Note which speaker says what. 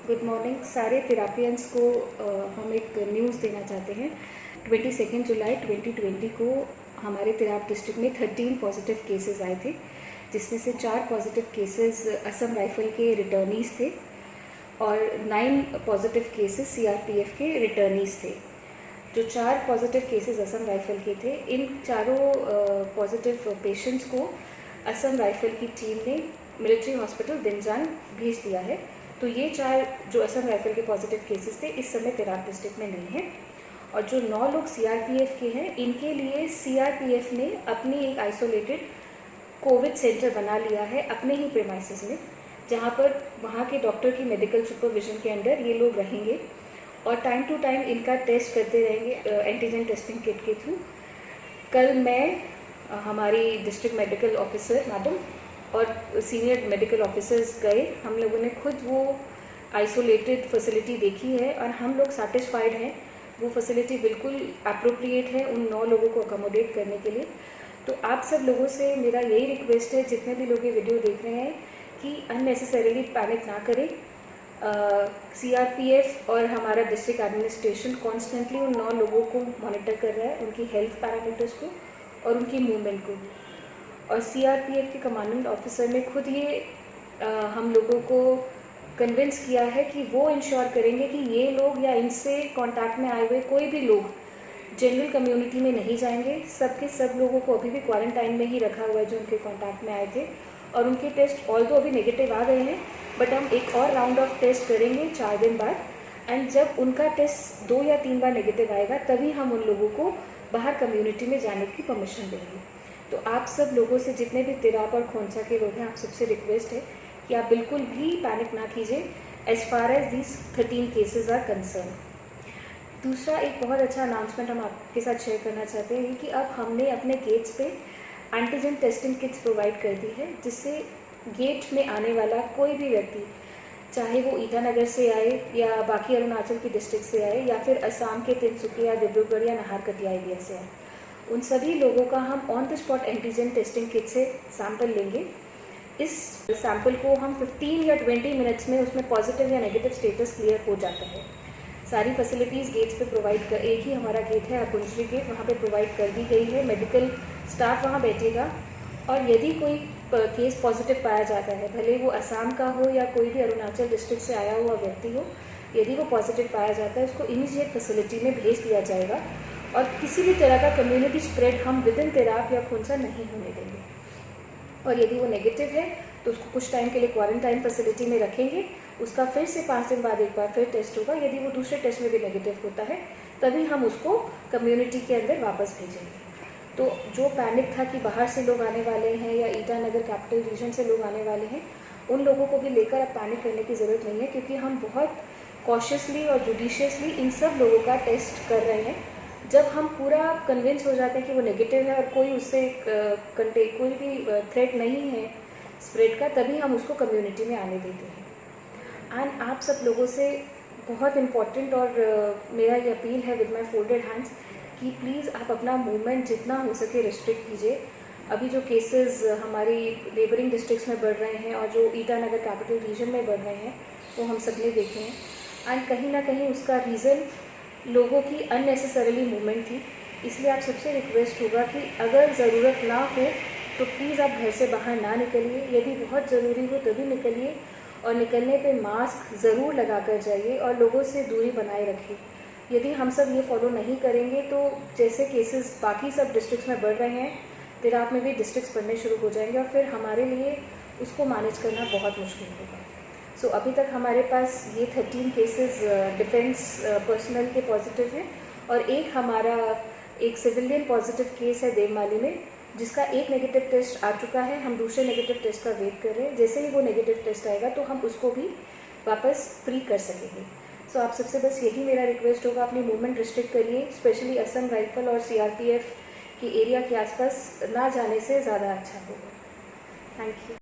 Speaker 1: Good morning सारे थेरापियंस को हम एक न्यूज़ देना चाहते हैं। 22 जुलाई 2020 को हमारे तिराप डिस्ट्रिक्ट में 13 पॉजिटिव केसेस आए थे, जिसमें से 4 पॉजिटिव केसेस असम राइफल के रिटर्नीज थे और 9 पॉजिटिव केसेस सीआरपीएफ के रिटर्नीज थे। जो 4 पॉजिटिव केसेस असम राइफल के थे, इन चारों पॉजिटिव पेशेंट्स को असम राइफल की टीम ने मिलिट्री हॉस्पिटल दिनजान भेज दिया है। तो ये 4 जो असम राइफल के पॉजिटिव केसेस थे इस समय तिराप डिस्ट्रिक्ट में नहीं हैं। और जो 9 लोग सीआरपीएफ के हैं, इनके लिए सीआरपीएफ ने अपनी एक आइसोलेटेड कोविड सेंटर बना लिया है अपने ही प्रेमाइसेस में, जहाँ पर वहाँ के डॉक्टर की मेडिकल सुपरविजन के अंडर ये लोग रहेंगे और टाइम टू टाइम इनका टेस्ट करते रहेंगे एंटीजन टेस्टिंग किट के थ्रू। कल मैं हमारी डिस्ट्रिक्ट मेडिकल ऑफिसर मैडम और सीनियर मेडिकल ऑफिसर्स गए, हम लोगों ने खुद वो आइसोलेटेड फैसिलिटी देखी है और हम लोग सेटिस्फाइड हैं। वो फैसिलिटी बिल्कुल अप्रोप्रिएट है उन 9 लोगों को अकोमोडेट करने के लिए। तो आप सब लोगों से मेरा यही रिक्वेस्ट है, जितने भी लोग ये वीडियो देख रहे हैं, कि अननेसेसरीली पैनिक ना करें। सीआरपीएफ और हमारा डिस्ट्रिक्ट एडमिनिस्ट्रेशन कॉन्स्टेंटली उन 9 लोगों को मॉनिटर कर रहा है, उनकी हेल्थ पैरामीटर्स को और उनकी मूवमेंट को। और सीआरपीएफ के कमांडेंट ऑफिसर ने खुद ये हम लोगों को कन्विंस किया है कि वो इंश्योर करेंगे कि ये लोग या इनसे कांटेक्ट में आए हुए कोई भी लोग जनरल कम्युनिटी में नहीं जाएंगे। सब के सब लोगों को अभी भी क्वारंटाइन में ही रखा हुआ है जो उनके कांटेक्ट में आए थे, और उनके टेस्ट ऑल्दो अभी नेगेटिव आ गए हैं, बट हम एक और राउंड ऑफ टेस्ट करेंगे 4 दिन बाद। एंड जब उनका टेस्ट 2 या 3 बार नेगेटिव आएगा, तभी हम उन लोगों को बाहर कम्युनिटी में जाने की परमिशन देंगे। तो आप सब लोगों से, जितने भी तिराप और खोंसा के लोग हैं, आप सबसे रिक्वेस्ट है कि आप बिल्कुल भी पैनिक ना कीजिए as far as these 13 cases are concern. दूसरा एक बहुत अच्छा अनाउंसमेंट हम आपके साथ शेयर करना चाहते हैं कि अब हमने अपने गेट्स पे एंटीजन टेस्टिंग किट्स प्रोवाइड कर दी है, जिससे गेट में आने वाला कोई भी व्यक्ति, चाहे वो ईटानगर से आए या बाकी अरुणाचल की डिस्ट्रिक्ट से आए या फिर असम के तिनसुकिया, डिब्रूगढ़ या नाहरकटिया एरिया से आए, उन सभी लोगों का हम on the spot antigen testing kit से सैंपल लेंगे। इस सैंपल को हम 15 या 20 मिनट्स में उसमें पॉजिटिव या नेगेटिव स्टेटस क्लियर हो जाता है। सारी फैसिलिटीज़ गेट्स पे प्रोवाइड कर, एक ही हमारा गेट है अकुंजरी गेट, वहाँ पे प्रोवाइड कर दी गई है। मेडिकल स्टाफ वहाँ बैठेगा और यदि कोई केस पॉजिटिव पाया जाता है, भले वो असम का हो या कोई भी अरुणाचल डिस्ट्रिक्ट से आया हुआ व्यक्ति हो, यदि वो पॉजिटिव पाया जाता है, उसको इमीडिएट फैसिलिटी में भेज दिया जाएगा और किसी भी तरह का कम्युनिटी स्प्रेड हम विद इन तिराप या खोंसा नहीं होने देंगे। और यदि वो नेगेटिव है तो उसको कुछ टाइम के लिए क्वारंटाइन फैसिलिटी में रखेंगे, उसका फिर से 5 दिन बाद एक बार फिर टेस्ट होगा। यदि वो दूसरे टेस्ट में भी नेगेटिव होता है, तभी हम उसको कम्युनिटी के अंदर वापस भेजेंगे। तो जो पैनिक था कि बाहर से लोग आने वाले हैं या ईटानगर कैपिटल रीजन से लोग आने वाले हैं, उन लोगों को भी लेकर अब पैनिक करने की ज़रूरत नहीं है, क्योंकि हम बहुत कॉशियसली और जुडिशियसली इन सब लोगों का टेस्ट कर रहे हैं। जब हम पूरा कन्विंस हो जाते हैं कि वो नेगेटिव है और कोई उससे कोई भी थ्रेट नहीं है स्प्रेड का, तभी हम उसको कम्युनिटी में आने देते हैं। एंड आप सब लोगों से बहुत इम्पॉर्टेंट और मेरा ये अपील है विद माई फोल्डेड हैंड्स कि प्लीज़ आप अपना मूवमेंट जितना हो सके रिस्ट्रिक्ट कीजिए। अभी जो केसेस हमारी नेबरिंग डिस्ट्रिक्ट्स में बढ़ रहे हैं और जो ईटानगर कैपिटल रीजन में बढ़ रहे हैं, वो हम सब ने देखे हैं। एंड कहीं ना कहीं उसका रीज़न लोगों की अननेसेसरीली मूवमेंट थी। इसलिए आप सबसे रिक्वेस्ट होगा कि अगर ज़रूरत ना हो तो प्लीज़ आप घर से बाहर ना निकलिए। यदि बहुत ज़रूरी हो तभी निकलिए और निकलने पे मास्क ज़रूर लगा कर जाइए और लोगों से दूरी बनाए रखिए। यदि हम सब ये फॉलो नहीं करेंगे तो जैसे केसेस बाकी सब डिस्ट्रिक्ट्स में बढ़ रहे हैं, तिराप में भी डिस्ट्रिक्ट्स बढ़ने शुरू हो जाएंगे और फिर हमारे लिए उसको मैनेज करना बहुत मुश्किल होगा। सो अभी तक हमारे पास ये 13 केसेस डिफेंस पर्सनल के पॉजिटिव हैं और एक सिविलियन पॉजिटिव केस है देवमाली में, जिसका एक नेगेटिव टेस्ट आ चुका है। हम दूसरे नेगेटिव टेस्ट का वेट कर रहे हैं। जैसे ही वो नेगेटिव टेस्ट आएगा तो हम उसको भी वापस फ्री कर सकेंगे। सो आप सबसे बस यही मेरा रिक्वेस्ट होगा, अपनी मूवमेंट रिस्ट्रिक्ट करिए, स्पेशली असम राइफल और सीआरपीएफ की एरिया के आसपास ना जाने से ज़्यादा अच्छा होगा। Thank you.